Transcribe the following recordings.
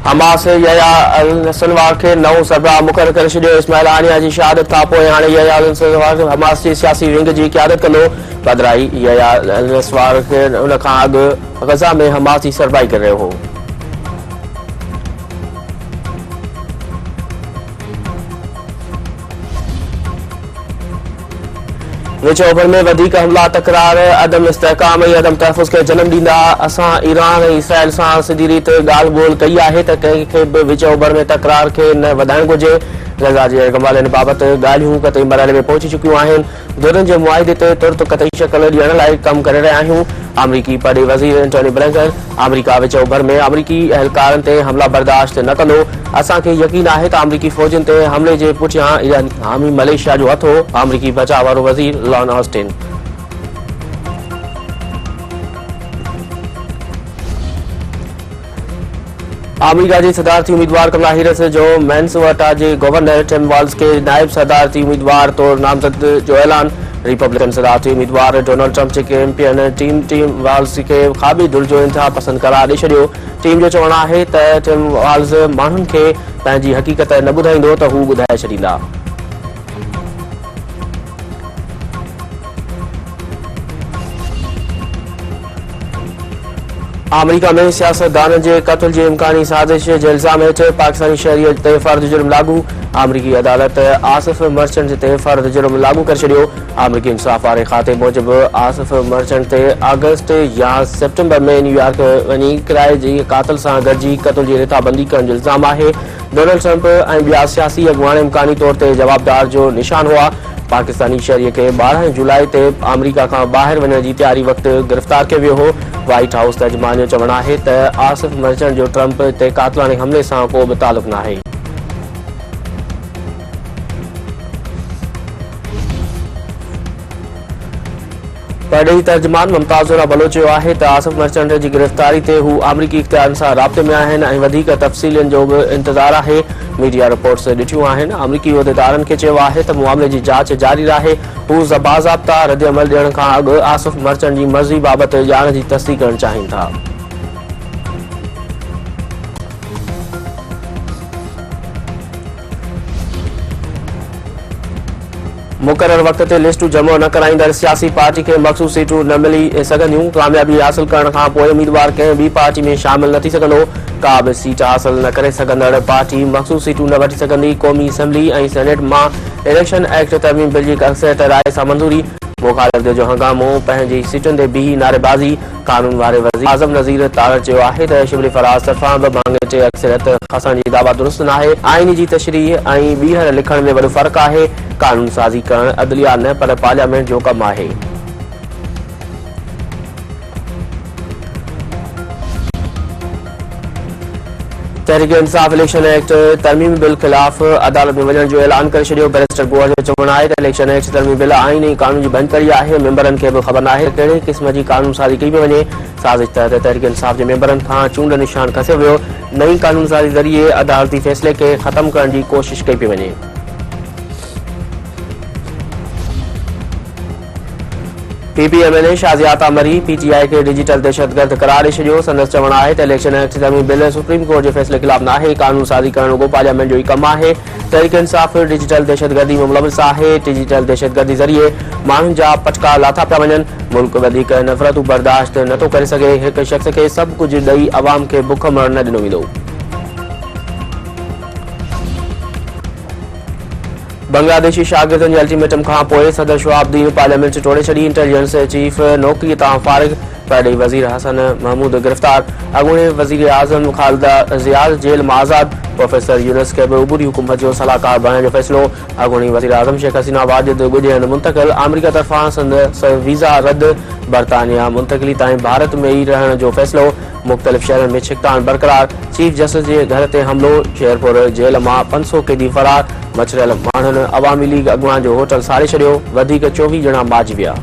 Hamas यया Sinwar के नओं सरबराह मुक़ररु करे छॾियो। इस्माइल हानिया जी शहादत खां पोइ हाणे यया सिनवार हमास जी सियासी विंग जी क़यादत कंदो। बदिराई यया सिनवार खे उन खां अॻु गज़ा में हमास जी सरबराही करे रहियो हो। विच ओभर में वधीक हमला तकरार अदम इस्तेहकाम ऐं अदम तहफ़ुज़ खे जनम ॾींदा। असां ईरान ऐं इसराइल सां सिधी रीति ॻाल्हि ॿोल कई आहे त कंहिंखे बि विच ओभर में तकरार खे न वधाइणु घुरिजे। गज़ा जे गमालनि बाबति ॻाल्हियूं क़तई मरहले में पहुची चुकियूं आहिनि। धुरनि जे मुआहिदे ते तुर्त क़तई शक्ल ॾियण लाइ कमु करे रहिया आहियूं। अमरीकी परॾे वज़ीर एंटोनी ब्लिंकन अमरीका विच ओभर में अमरीकी अहलकारनि ते हमला बर्दाश्त न कंदो। असांखे यकीन आहे त अमरीकी फ़ौजियुनि ते हमले जे पुठियां ईरानी हामी मलेशिया जो हथ हो। अमरीकी बचाव वारो वज़ीर लॉन ऑस्टिन। अमरीका जी सदारती उम्मीदवार कमला हैरिस जो मिनेसोटा जे गवर्नर टिम वाल्ज़ के नायब सदारती उम्मीदवार तौर नामज़द जो ऐलान। रिपब्लिकन सदारती उम्मीदवार डोनाल्ड ट्रंप जे कैंपेन टीम वाल्ज़ खे ख़ाबी दिलि जो इंतिहा पसंद करार ॾेई छॾियो। टीम जो चवणु आहे त टिम वाल्ज़ माण्हुनि खे पंहिंजी हक़ीक़त न ॿुधाईंदो त हू ॿुधाए छॾींदा। अमरीका में सियासतदान के कत्ल के इम्कानी साजिश के इल्ज़ाम हेठ पाकिस्तानी शहरी ते फर्द जुर्म लागू। अमरीकी अदालत आसिफ मर्चेंट ते फर्द जुर्म लागू कर छॾियो। अमरीकी इंसाफ़ वारे खाते मूजिब आसिफ मर्चेंट ते अगस्त या सितंबर में न्यूयॉर्क वञी किराए जी कातल सां गॾिजी कत्ल जी रिथाबंदी करण जो इल्ज़ाम आहे। डोनाल्ड ट्रंप ऐं ॿिया सियासी अॻुवान इम्कानी तौर ते जवाबदार जो निशान हुआ। पाकिस्तानी शहरी के 12 जुलाई ते अमरीका का ॿाहिरि वञण जी तैयारी वक़्तु गिरफ़्तार कयो वियो हो। व्हाइट हाउस तर्जुमान जो चवणु आहे त आसिफ मर्चेंट जो ट्रंप ते कातलानी हमले सां को बि तालुक़ नाहे। परॾेही तर्जुमान मुमताज़ुरा बलोच चयो आहे त आसिफ मर्चेंट जी गिरफ़्तारी ते हू अमरीकी इख़्तियारनि सां राब्ते में आहिनि ऐं वधीक तफ़सीलनि जो बि इंतज़ारु आहे। मीडिया रिपोर्ट्स ॾिठियूं आहिनि। अमरीकी उहिदेदारनि खे चयो आहे त मामले जी जांच जारी रहे। हू बाज़ाब्ता रद्दअमल ॾियण खां अॻु आसिफ मर्चेंट जी मर्ज़ी बाबति ॼाण जी तस्दीक़ करणु चाहिनि था। मुक़रर वक़्त ते लिस्टूं जमो न कराईंदड़ सियासी पार्टी के मख़सूस सीटूं न मिली सघंदियूं। कामयाबी हासिल करण खां पोइ उम्मीदवार कंहिं ॿी पार्टी में शामिल न थी सघंदो। का बि सीट हासिल न करे सघंदड़ पार्टी मख़सूस सीटूं न वठी सघंदी। क़ौमी असैम्बली ऐं सेनेट मां इलेक्शन एक्ट तरमीम बिल जी अक्सरियत राय सां मंज़ूरी। मुखालिफ़त जो हंगामो पंहिंजी सीटुनि ते बीही नारेबाज़ी। कानून वारे वज़ीर आज़म नज़ीर तारड़ चयो आहे त शिबली फराज़ तरफ़ां बि भाङे ते अक्सरियत खसण जी दावा दुरुस्त नाहे। आईनी जी तशरीह ऐं ॿीहर लिखण में वॾो फ़र्क़ु आहे। कानून साज़ी करण अदलिया न पर पार्लियामेंट जो कमु आहे। तहरीक इंसाफ़ इलेक्शन एक्ट तरमीम बिल ख़िलाफ़ अदालत में वञण जो ऐलान करे छॾियो। बैरिस्टर गोहर जो चवणु आहे त इलेक्शन एक्ट तरमीम बिल आईन ऐं कानून जी बनकड़ी आहे। मेंबरनि खे बि ख़बर नाहे त कहिड़े क़िस्म जी कानून साज़ी कई पई वञे। साज़िश तहत तहरीक इंसाफ़ जे मेंबरनि खां चूंड निशान खसियो वियो। नई कानून साज़ी ज़रिए अदालती फ़ैसिले खे ख़तमु करण जी कोशिश कई पई वञे। पीपीएमएल शाज़िया तामरी पीटीआई के डिजिटल दहशतगर्द करार ॾेई छॾियो। संदसि चवणु आहे त इलेक्शन एक्ट तरमीम बिल सुप्रीम कोर्ट जे फ़ैसिले ख़िलाफ़ नाहे। कानून साज़ी करण रुॻो पार्लियामेंट जो ई कमु आहे। तहरीक इंसाफ़ डिजिटल दहशतगर्दी में मुलविस आहे। डिजिटल दहशतगर्दी ज़रिए माण्हुनि जा पटका लाथा पिया वञनि। मुल्क वधीक नफ़रतूं बर्दाश्त नथो करे सघे। हिकु शख़्स खे सभु कुझु ॾेई अवाम खे बुख मरण न ॾिनो वेंदो। बांग्लादेशी शागिर्दनि जे अल्टीमेटम खां पोइ सदर शहाबुद्दीन पार्लियामेंट टोड़े छॾी। इंटेलिजेंस चीफ नौकरीअ तां फारिग। परॾेही वज़ीर हसन महमूद गिरफ़्तार। अॻूणे वज़ीर आज़म ख़ालिदा ज़ियाद जेल मां आज़ाद। प्रोफेसर यूनुस खे बि उबूरी हुकूमत जो सलाहकार बणण जो फ़ैसिलो। अॻूणी वज़ीर आज़म शेख हसीना वाजिद ॻुझे हंधि मुंतक़िल। अमरीका तरफ़ां संदसि वीज़ा रद्द। बरतानिया मुंतक़िली ताईं भारत में ई रहण जो फ़ैसिलो। मुख़्तलिफ़ शहरनि में छिकतान बरक़रार। चीफ जस्टिस जे घर ते हमिलो। शेरपुर जेल मां 500 कैदी फरार। मछरियल माण्हुनि अवामी लीग अॻुवान जो होटल साड़े छॾियो। वधीक 24 ॼणा मारिजी विया।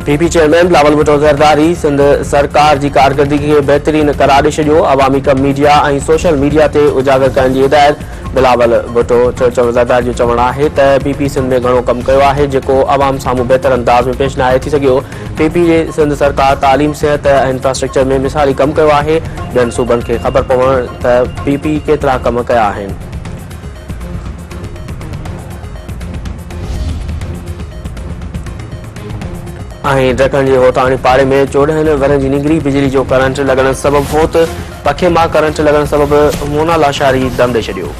पीपी चेयरमैन बिलावल भुट्टो ज़रदारी सिंध सरकार जी कारकर्दगी खे बहितरीन करार ॾेई छॾियो। अवामी कम मीडिया ऐं सोशल मीडिया ते उजागर करण जी हिदायत। बिलावल भुट्टो ज़रदारी जो चवणु आहे त पीपी सिंध में घणो कमु कयो आहे जेको आवाम साम्हूं बहितर अंदाज़ में पेश न आहे थी सघियो। पीपी जे सिंध सरकार तालीम सिहत ऐं इंफ्रास्ट्रक्चर में मिसाली कमु कयो आहे। ॿियनि सूबनि खे ख़बर पवण त पीपी केतिरा कम कया आहिनि। ॾखण जे होताणी पाड़े में 14 वरनि जी निंगरी बिजली जो करंट लॻण सबबि होत पखे मां करंट लॻण सबबि मोना लाशारी दम ॾेई छॾियो।